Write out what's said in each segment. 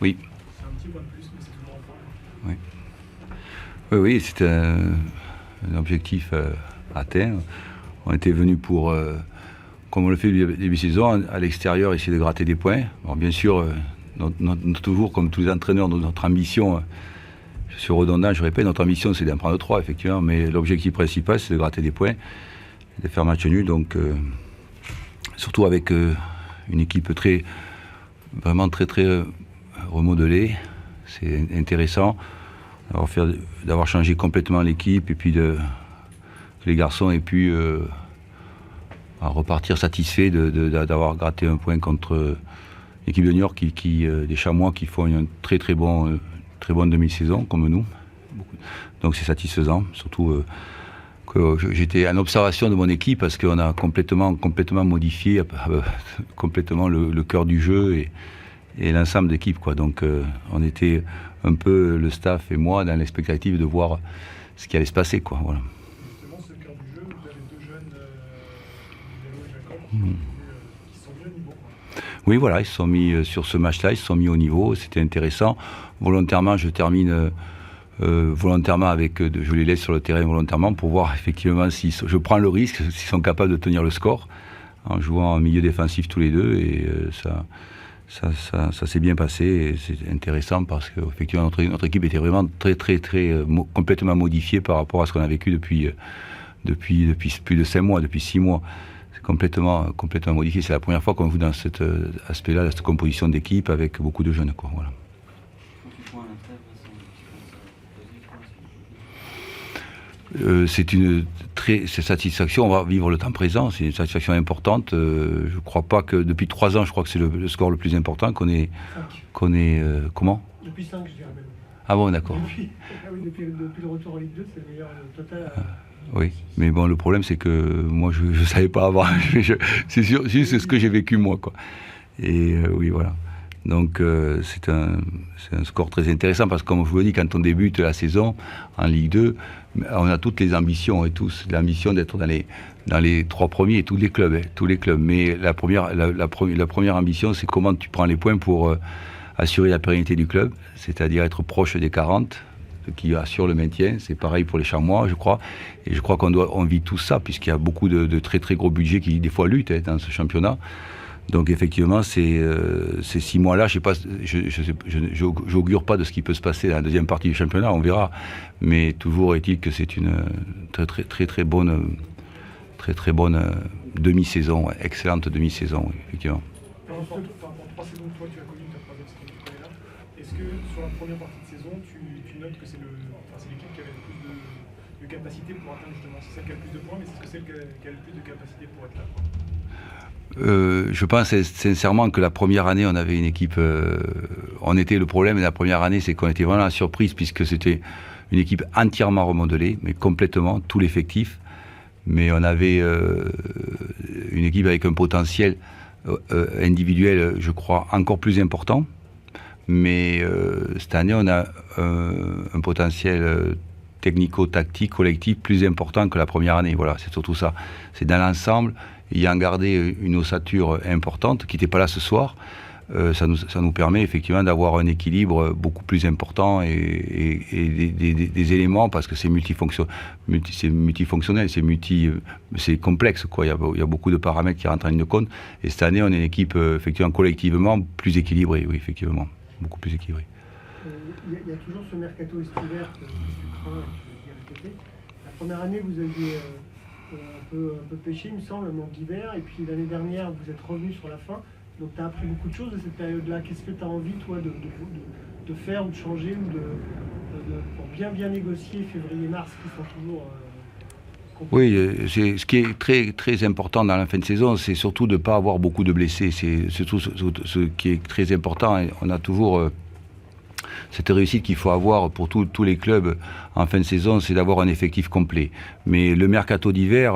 Oui. C'est un petit point de plus, mais c'est toujours un point. Oui, c'était un objectif atteint. On était venu pour, comme on le fait début de saison, à l'extérieur, essayer de gratter des points. Alors bien sûr, toujours, comme tous les entraîneurs, notre ambition, je suis redondant, je répète, notre ambition c'est d'en prendre 3, effectivement, mais l'objectif principal c'est de gratter des points, de faire match nul, donc surtout avec une équipe vraiment très remodelée, c'est intéressant d'avoir changé complètement l'équipe et puis que les garçons aient pu repartir satisfaits d'avoir gratté un point contre l'équipe de Niort des Chamois qui font une très bonne demi-saison comme nous. Donc c'est satisfaisant, surtout que j'étais en observation de mon équipe parce qu'on a complètement modifié complètement le cœur du jeu et l'ensemble d'équipe, quoi. Donc on était un peu, le staff et moi, dans l'expectative de voir ce qui allait se passer, quoi. Voilà. Justement, c'est le cœur du jeu. Vous avez deux jeunes, Vélo et Jacob, qui sont mis au niveau. Oui, voilà, ils se sont mis sur ce match-là, ils se sont mis au niveau, c'était intéressant. Volontairement, je termine je les laisse sur le terrain volontairement pour voir effectivement si je prends le risque, s'ils sont capables de tenir le score en jouant en milieu défensif tous les deux, et ça s'est bien passé, et c'est intéressant parce que effectivement notre équipe était vraiment très complètement modifiée par rapport à ce qu'on a vécu depuis plus de 5 mois, depuis 6 mois. C'est complètement modifié. C'est la première fois qu'on joue dans cet aspect-là, dans cette composition d'équipe avec beaucoup de jeunes, quoi. Voilà. C'est une satisfaction. On va vivre le temps présent. C'est une satisfaction importante. Je crois pas que depuis 3 ans, je crois que c'est le score le plus important qu'on ait. Comment ? Depuis 5, je dirais même. Ah bon, d'accord. Depuis le retour en Ligue 2, c'est le meilleur total. Oui, mais bon, le problème c'est que moi je savais pas avoir. C'est juste ce que j'ai vécu moi, quoi. Et oui, voilà. Donc c'est un score très intéressant parce que, comme je vous le dis, quand on débute la saison en Ligue 2, on a toutes les ambitions et tous l'ambition d'être dans les 3 premiers, tous les clubs. Mais la première ambition, c'est comment tu prends les points pour assurer la pérennité du club, c'est-à-dire être proche des 40, ce qui assure le maintien. C'est pareil pour les Chamois, je crois. Et je crois qu'on vit tout ça, puisqu'il y a beaucoup de très gros budgets qui des fois luttent dans ce championnat. Donc effectivement, ces 6 mois-là, je sais pas, j'augure pas de ce qui peut se passer dans la deuxième partie du championnat, on verra. Mais toujours est-il que c'est une très bonne demi-saison, excellente demi-saison, effectivement. Par rapport aux 3 saisons que toi tu as connues, ta 3e saison que tu es là, est-ce que sur la première partie de saison, tu notes que c'est l'équipe qui avait le plus de capacité pour atteindre justement, c'est celle qui a le plus de points, mais c'est celle qui a le plus de capacité pour être là, quoi. Je pense sincèrement que la première année, on avait une équipe. On était le problème de la première année, c'est qu'on était vraiment à la surprise puisque c'était une équipe entièrement remodelée, mais complètement, tout l'effectif. Mais on avait une équipe avec un potentiel individuel, je crois, encore plus important. Mais cette année, on a un potentiel technico-tactique, collectif plus important que la première année. Voilà, c'est surtout ça. C'est dans l'ensemble. Ayant gardé une ossature importante, qui n'était pas là ce soir, ça nous permet effectivement d'avoir un équilibre beaucoup plus important et des éléments, parce que c'est multifonctionnel, c'est complexe, quoi. Il y a beaucoup de paramètres qui rentrent en ligne de compte. Et cette année, on est une équipe effectivement collectivement plus équilibrée, oui, effectivement, beaucoup plus équilibrée. Il y a toujours ce mercato estivaire que tu crains et que tu répété. La première année, vous aviez un peu pêché, il me semble, le manque d'hiver. Et puis l'année dernière, vous êtes revenu sur la fin. Donc tu as appris beaucoup de choses de cette période-là. Qu'est-ce que tu as envie, toi, de faire ou de changer pour bien négocier février-mars, qui sont toujours Oui, ce qui est très important dans la fin de saison, c'est surtout de ne pas avoir beaucoup de blessés. C'est surtout ce qui est très important. Et on a toujours cette réussite qu'il faut avoir pour tous les clubs en fin de saison, c'est d'avoir un effectif complet. Mais le mercato d'hiver,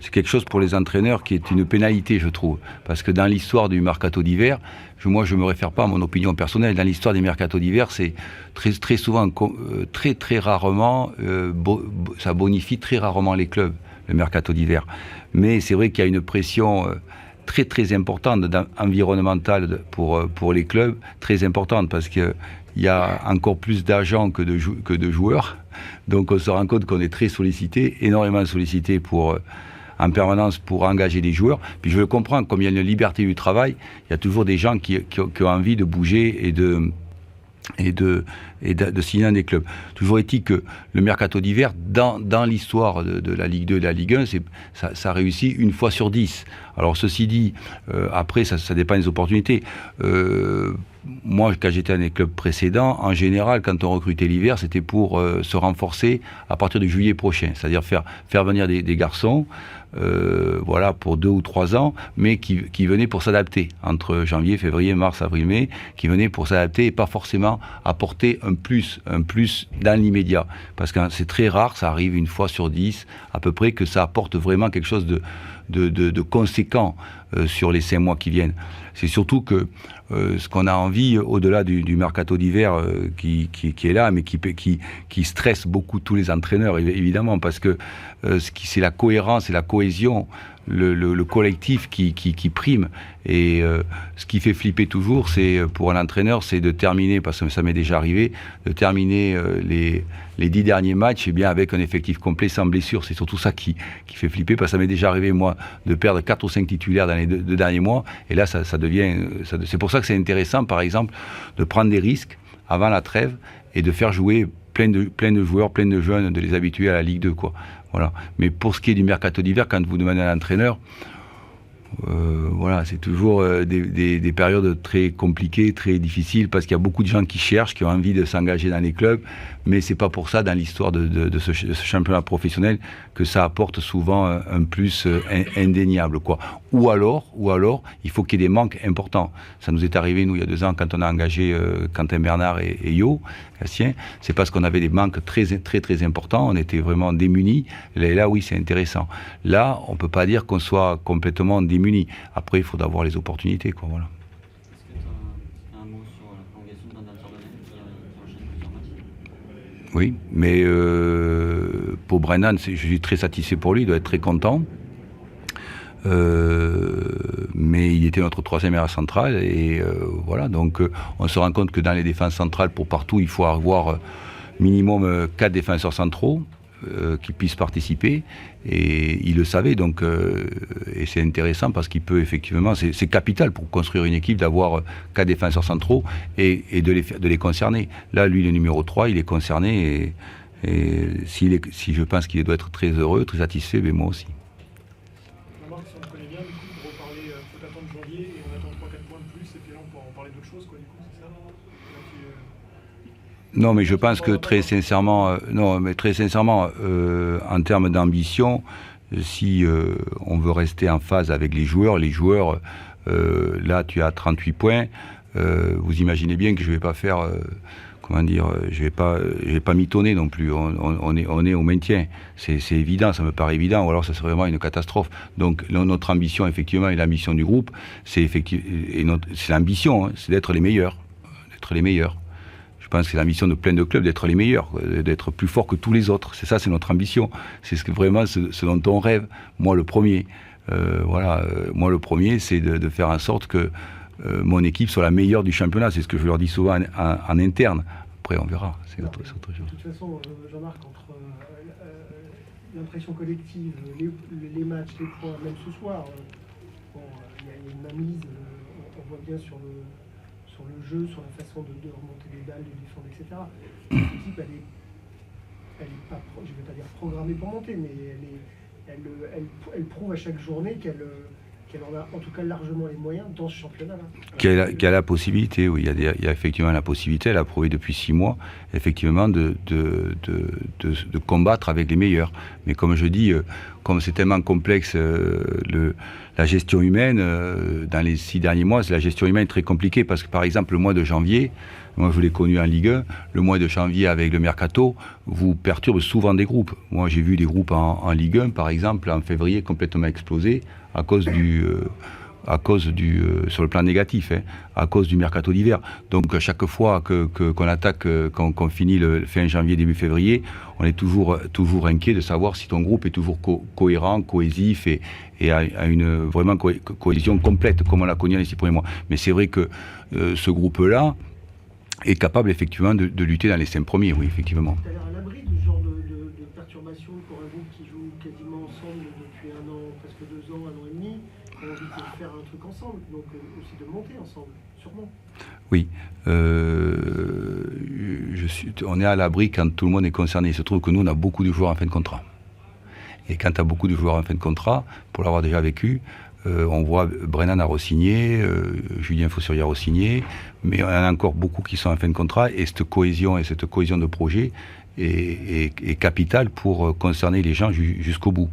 c'est quelque chose pour les entraîneurs qui est une pénalité, je trouve. Parce que dans l'histoire du mercato d'hiver, moi je ne me réfère pas à mon opinion personnelle, dans l'histoire des mercato d'hiver, c'est très souvent, très rarement, ça bonifie très rarement les clubs, le mercato d'hiver. Mais c'est vrai qu'il y a une pression très très importante environnementale pour les clubs, très importante parce qu'il y a encore plus d'agents que de joueurs. Donc on se rend compte qu'on est très sollicité, énormément sollicité en permanence pour engager des joueurs. Puis je le comprends, comme il y a une liberté du travail, il y a toujours des gens qui ont envie de bouger et de signer dans des clubs. Toujours est-il que le mercato d'hiver, dans l'histoire de la Ligue 2 et de la Ligue 1, ça réussit une fois sur 10. Alors ceci dit, après ça dépend des opportunités. Moi, quand j'étais dans les clubs précédents, en général, quand on recrutait l'hiver, c'était pour se renforcer à partir de juillet prochain. C'est-à-dire faire venir des garçons, voilà, pour 2 ou 3 ans, mais qui venaient pour s'adapter entre janvier, février, mars, avril, mai, qui venaient pour s'adapter et pas forcément apporter un plus dans l'immédiat. Parce que c'est très rare, ça arrive une fois sur 10, à peu près, que ça apporte vraiment quelque chose de conséquent sur les 5 mois qui viennent. C'est surtout que ce qu'on a envie, au-delà du mercato d'hiver qui est là, mais qui stresse beaucoup tous les entraîneurs, évidemment, parce que c'est la cohérence et la cohésion, le collectif qui prime. Et ce qui fait flipper toujours, c'est pour un entraîneur, c'est de terminer, parce que ça m'est déjà arrivé, de terminer les 10 derniers matchs bien avec un effectif complet sans blessure. C'est surtout ça qui fait flipper, parce que ça m'est déjà arrivé, moi, de perdre 4 ou 5 titulaires dans les 2 derniers mois. Et là, ça devient... c'est pour ça que c'est intéressant, par exemple, de prendre des risques avant la trêve et de faire jouer plein de joueurs, plein de jeunes, de les habituer à la Ligue 2, quoi. Voilà. Mais pour ce qui est du mercato d'hiver, quand vous demandez à l'entraîneur, voilà, c'est toujours des périodes très compliquées, très difficiles, parce qu'il y a beaucoup de gens qui cherchent, qui ont envie de s'engager dans les clubs, mais c'est pas pour ça, dans l'histoire de ce championnat professionnel, que ça apporte souvent un plus indéniable, quoi. Ou alors, il faut qu'il y ait des manques importants. Ça nous est arrivé, nous, il y a 2 ans, quand on a engagé Quentin Bernard et Yo, Gatien, c'est parce qu'on avait des manques très, très, très importants, on était vraiment démunis. Et là, oui, c'est intéressant. Là, on peut pas dire qu'on soit complètement démunis. Après, il faudra voir les opportunités, quoi, voilà. Est-ce que tu as un mot sur la prolongation de Bernard Chardonnay qui enchaîne plusieurs matchs? Oui, mais pour Brennan, je suis très satisfait pour lui, il doit être très content. Mais il était notre 3e meilleur central et voilà, donc on se rend compte que dans les défenses centrales, pour partout, il faut avoir minimum 4 défenseurs centraux qui puissent participer, et il le savait, donc et c'est intéressant parce qu'il peut effectivement, c'est capital pour construire une équipe d'avoir 4 défenseurs centraux et de les concerner. Là, lui, le numéro 3, il est concerné, et si je pense qu'il doit être très heureux, très satisfait, mais moi aussi. Marc, si on connaît bien, du coup, pour reparler, faut attendre janvier et on attend 3-4 points de plus, et puis là on peut en parler d'autre chose, quoi, du coup, c'est ça? Non, mais je pense que très sincèrement, en termes d'ambition, si on veut rester en phase avec les joueurs, là tu as 38 points, vous imaginez bien que je vais pas faire, je vais pas mitonner non plus. On est au maintien, c'est évident, ça me paraît évident, ou alors ça serait vraiment une catastrophe. Donc notre ambition, effectivement, et l'ambition du groupe, c'est l'ambition, hein, c'est d'être les meilleurs. Je pense que c'est l'ambition de plein de clubs, d'être les meilleurs, d'être plus forts que tous les autres. C'est notre ambition. C'est vraiment ce dont on rêve. Moi, le premier. Moi, le premier, c'est de faire en sorte que mon équipe soit la meilleure du championnat. C'est ce que je leur dis souvent en interne. Après, on verra. C'est autre chose. De toute façon, Jean-Marc, entre l'impression collective, les matchs, les points, même ce soir, il y a une mainmise, on voit bien sur le jeu, sur la façon de remonter les balles, de défendre, etc. L'équipe, elle est pas, je ne vais pas dire programmée pour monter, mais elle prouve à chaque journée qu'elle en a en tout cas largement les moyens dans ce championnat-là. Qu'il y a la possibilité, oui, il y a effectivement la possibilité, elle a prouvé depuis 6 mois, effectivement, de combattre avec les meilleurs. Mais comme je dis, comme c'est tellement complexe, la gestion humaine, dans les 6 derniers mois, la gestion humaine est très compliquée, parce que par exemple, le mois de janvier, moi je l'ai connu en Ligue 1, le mois de janvier avec le Mercato, vous perturbe souvent des groupes. Moi j'ai vu des groupes en Ligue 1, par exemple, en février, complètement explosés, à cause à cause sur le plan négatif, hein, à cause du mercato d'hiver. Donc à chaque fois qu'on attaque, qu'on finit le fin janvier, début février, on est toujours inquiet de savoir si ton groupe est toujours cohérent, cohésif et a une vraiment cohésion complète, comme on l'a connu dans les 6 premiers mois. Mais c'est vrai que ce groupe-là est capable effectivement de lutter dans les 5 premiers, oui, effectivement. Tu as l'air à l'abri de ce genre de perturbation pour un groupe qui joue quasiment ensemble depuis 1 an, presque 2 ans, 1 an et demi. On a envie de faire un truc ensemble, donc aussi de monter ensemble, sûrement. Oui, on est à l'abri quand tout le monde est concerné. Il se trouve que nous, on a beaucoup de joueurs en fin de contrat. Et quand tu as beaucoup de joueurs en fin de contrat, pour l'avoir déjà vécu, on voit Brennan a re-signé, Julien Faussurier a re-signé, mais on en a encore beaucoup qui sont en fin de contrat, et cette cohésion de projet est capitale pour concerner les gens jusqu'au bout.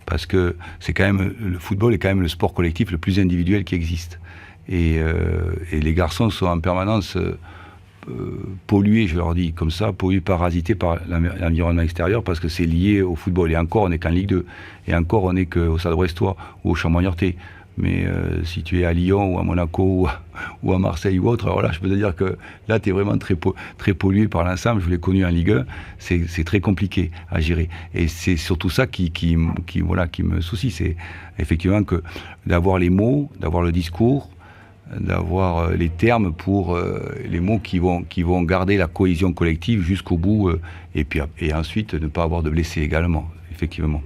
Parce que le football est quand même le sport collectif le plus individuel qui existe. Et les garçons sont en permanence pollués, je leur dis comme ça, pollués, parasités par l'environnement extérieur, parce que c'est lié au football. Et encore, on n'est qu'en Ligue 2. Et encore, on n'est qu'au Stade Brestois ou au Chamois-Niortais. Mais si tu es à Lyon ou à Monaco ou à Marseille ou autre, alors là, je peux te dire que là, tu es vraiment très pollué par l'ensemble. Je l'ai connu en Ligue 1. C'est très compliqué à gérer. Et c'est surtout ça qui me soucie. C'est effectivement d'avoir les mots, d'avoir le discours, d'avoir les termes pour les mots qui vont garder la cohésion collective jusqu'au bout et ensuite ne pas avoir de blessés également, effectivement.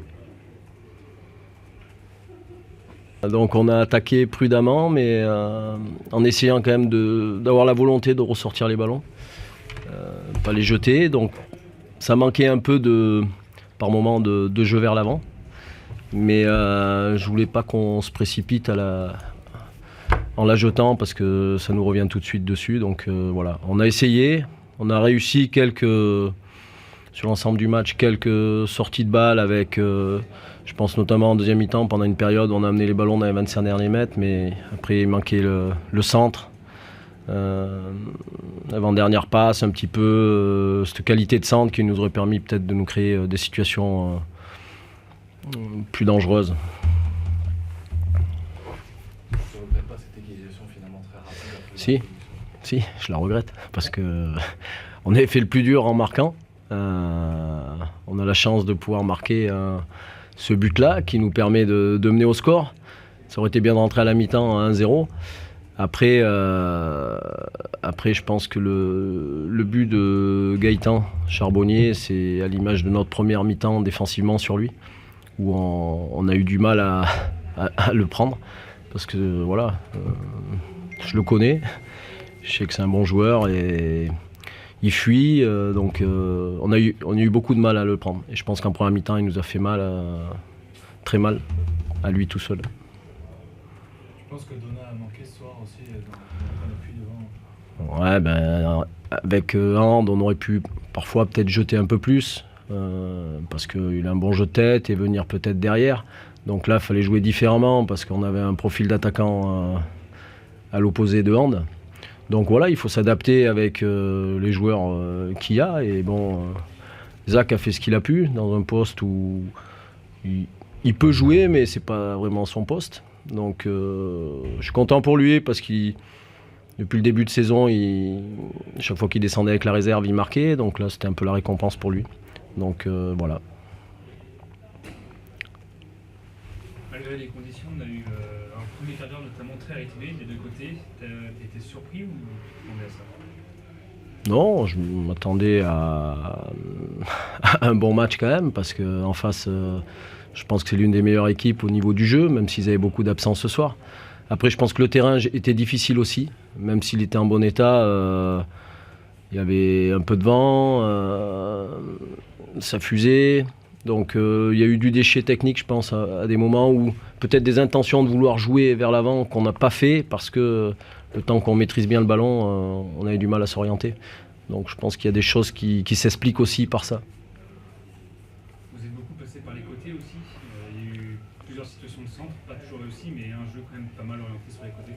Donc on a attaqué prudemment, mais en essayant quand même d'avoir la volonté de ressortir les ballons, pas les jeter. Donc ça manquait un peu par moment de jeu vers l'avant, mais je voulais pas qu'on se précipite en la jetant parce que ça nous revient tout de suite dessus. Donc voilà, on a essayé, on a réussi sur l'ensemble du match, quelques sorties de balles avec, je pense notamment en deuxième mi-temps, pendant une période où on a amené les ballons dans les 25 derniers mètres, mais après il manquait le centre. Avant-dernière passe, un petit peu cette qualité de centre qui nous aurait permis peut-être de nous créer des situations plus dangereuses. Si, je la regrette parce que on avait fait le plus dur en marquant. On a la chance de pouvoir marquer ce but-là qui nous permet de mener au score. Ça aurait été bien de rentrer à la mi-temps à 1-0. Après, je pense que le but de Gaëtan Charbonnier, c'est à l'image de notre première mi-temps défensivement sur lui, où on a eu du mal à le prendre parce que voilà. Je le connais, je sais que c'est un bon joueur et il fuit, donc on a eu beaucoup de mal à le prendre. Et je pense qu'en première mi-temps, il nous a fait mal, très mal, à lui tout seul. Je pense que Donat a manqué ce soir aussi dans l'appui devant. Ouais, avec Hand, on aurait pu parfois peut-être jeter un peu plus, parce qu'il a un bon jeu de tête et venir peut-être derrière. Donc là, il fallait jouer différemment parce qu'on avait un profil d'attaquant à l'opposé de Hand. Donc voilà, il faut s'adapter avec les joueurs qu'il y a. Et bon, Zach a fait ce qu'il a pu dans un poste où il peut jouer, mais c'est pas vraiment son poste. Donc je suis content pour lui parce qu'il, depuis le début de saison, chaque fois qu'il descendait avec la réserve, il marquait. Donc là, c'était un peu la récompense pour lui. Donc voilà. Malgré les conditions, on a eu un premier quart d'heure notamment très rythmé des deux côtés. T'as été surpris ou t'attendais à ça ? Non, je m'attendais à un bon match quand même, parce qu'en face, je pense que c'est l'une des meilleures équipes au niveau du jeu, même s'ils avaient beaucoup d'absence ce soir. Après, je pense que le terrain était difficile aussi, même s'il était en bon état. Il y avait un peu de vent, ça fusait. Donc il y a eu du déchet technique, je pense, à des moments où peut-être des intentions de vouloir jouer vers l'avant qu'on n'a pas fait parce que le temps qu'on maîtrise bien le ballon, on a eu du mal à s'orienter. Donc je pense qu'il y a des choses qui s'expliquent aussi par ça. Vous êtes beaucoup passé par les côtés aussi. Il y a eu plusieurs situations de centre, pas toujours réussi, mais un jeu quand même pas mal orienté sur les côtés.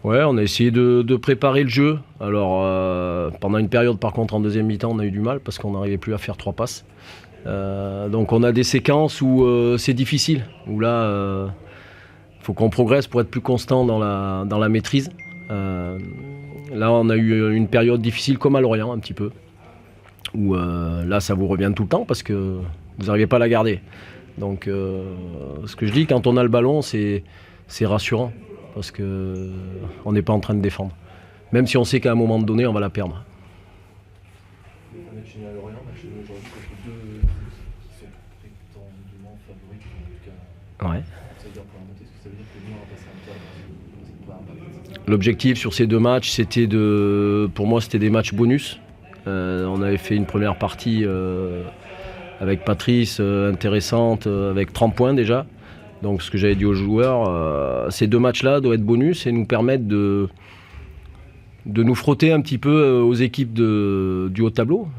Ouais, on a essayé de préparer le jeu. Alors pendant une période, par contre, en deuxième mi-temps, on a eu du mal parce qu'on n'arrivait plus à faire 3 passes. Donc on a des séquences où c'est difficile, où là faut qu'on progresse pour être plus constant dans la maîtrise. Là, on a eu une période difficile comme à Lorient un petit peu, où là, ça vous revient tout le temps parce que vous n'arrivez pas à la garder. Donc, ce que je dis, quand on a le ballon, c'est rassurant parce qu'on n'est pas en train de défendre. Même si on sait qu'à un moment donné, on va la perdre. Un match à Lorient, un match aujourd'hui contre deux équipes qui sont prétendument favorites, en tout cas. Ouais. Ça veut dire pour la montée, est-ce que ça veut dire que nous, on va passer un cap, c'est pas un. L'objectif sur ces deux matchs, c'était pour moi, c'était des matchs bonus. On avait fait une première partie avec Patrice intéressante, avec 30 points déjà. Donc ce que j'avais dit aux joueurs, ces deux matchs-là doivent être bonus et nous permettre de nous frotter un petit peu aux équipes du haut tableau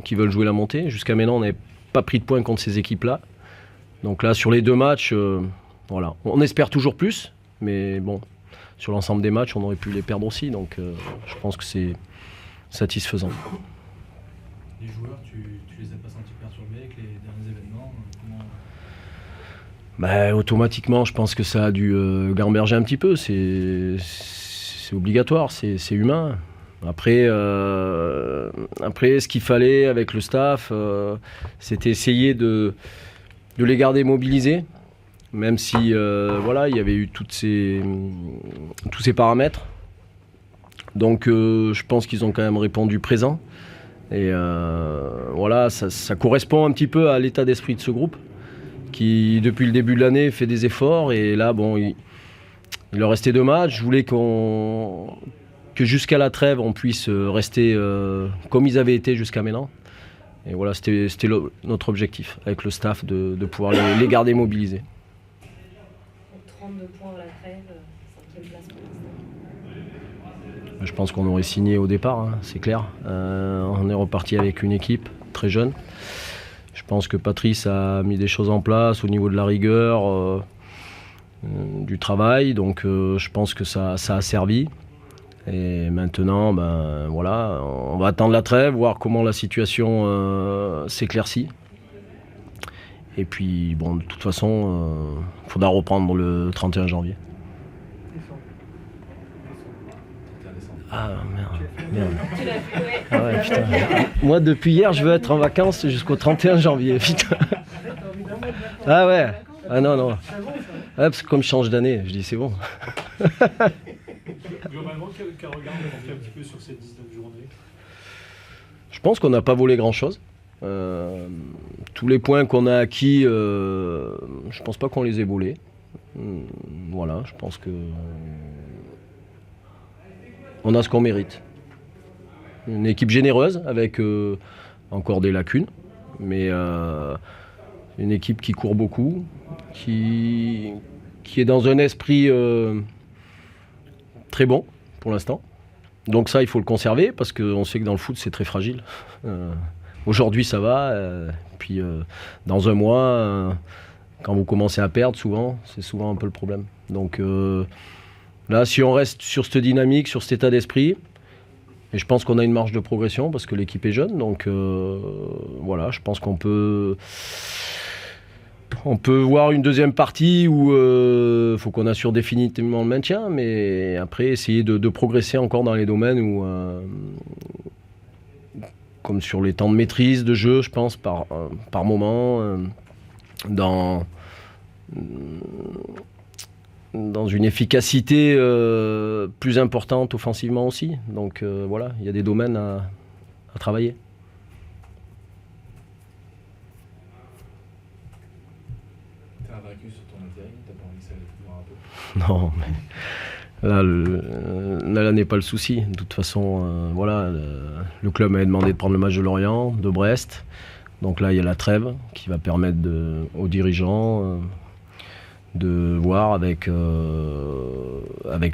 qui veulent jouer la montée. Jusqu'à maintenant, on n'avait pas pris de points contre ces équipes-là. Donc là, sur les deux matchs, voilà. On espère toujours plus, mais bon, sur l'ensemble des matchs, on aurait pu les perdre aussi. Donc je pense que c'est satisfaisant. Les joueurs, tu les as pas sentis perturbés avec les derniers événements? Automatiquement, je pense que ça a dû gamberger un petit peu. C'est obligatoire, c'est humain. Après, ce qu'il fallait avec le staff, c'était essayer de les garder mobilisés, même si voilà, il y avait eu tous ces paramètres. Donc je pense qu'ils ont quand même répondu présent. Et voilà, ça correspond un petit peu à l'état d'esprit de ce groupe qui, depuis le début de l'année, fait des efforts. Et là, bon, il leur restait 2 matchs. Je voulais que jusqu'à la trêve, on puisse rester comme ils avaient été jusqu'à maintenant. Et voilà, c'était notre objectif avec le staff de pouvoir les garder mobilisés. 32 points à la trêve, 5e place pour l'instant. Je pense qu'on aurait signé au départ, hein, c'est clair. On est reparti avec une équipe très jeune. Je pense que Patrice a mis des choses en place au niveau de la rigueur, du travail. Donc je pense que ça a servi. Et maintenant, voilà, on va attendre la trêve, voir comment la situation s'éclaircit. Et puis, bon, de toute façon, il faudra reprendre le 31 janvier. Ah merde. Tu l'as fait, ouais. Ah ouais, putain. Moi, depuis hier, je veux être en vacances jusqu'au 31 janvier, putain. Ah ouais. Ah non. Ouais, parce que comme je change d'année, je dis c'est bon. Globalement, quel regard vous portez un petit peu sur ces 19 journées? Je pense qu'on n'a pas volé grand-chose. Tous les points qu'on a acquis, je pense pas qu'on les ait volés. Voilà, je pense que on a ce qu'on mérite. Une équipe généreuse avec encore des lacunes, mais une équipe qui court beaucoup, qui est dans un esprit très bon pour l'instant. Donc ça, il faut le conserver parce qu'on sait que dans le foot, c'est très fragile. Aujourd'hui, ça va. Puis dans un mois, quand vous commencez à perdre, c'est souvent un peu le problème. Donc là, si on reste sur cette dynamique, sur cet état d'esprit, et je pense qu'on a une marge de progression parce que l'équipe est jeune. Donc voilà, je pense qu'on peut voir une deuxième partie où il faut qu'on assure définitivement le maintien, mais après essayer de progresser encore dans les domaines où, comme sur les temps de maîtrise de jeu, je pense, par moment, dans une efficacité plus importante offensivement aussi. Donc voilà, il y a des domaines à travailler. T'es invaincu sur ton intérim, t'as pas envie que ça aille plus loin un peu? Non, mais là n'est pas le souci. De toute façon, voilà, le club m'avait demandé de prendre le match de Lorient, de Brest. Donc là, il y a la trêve qui va permettre aux dirigeants de voir avec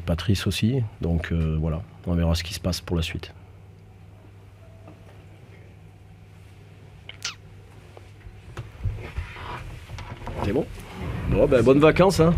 Patrice aussi. Donc voilà, on verra ce qui se passe pour la suite. C'est bon? Bon, bonnes vacances, hein.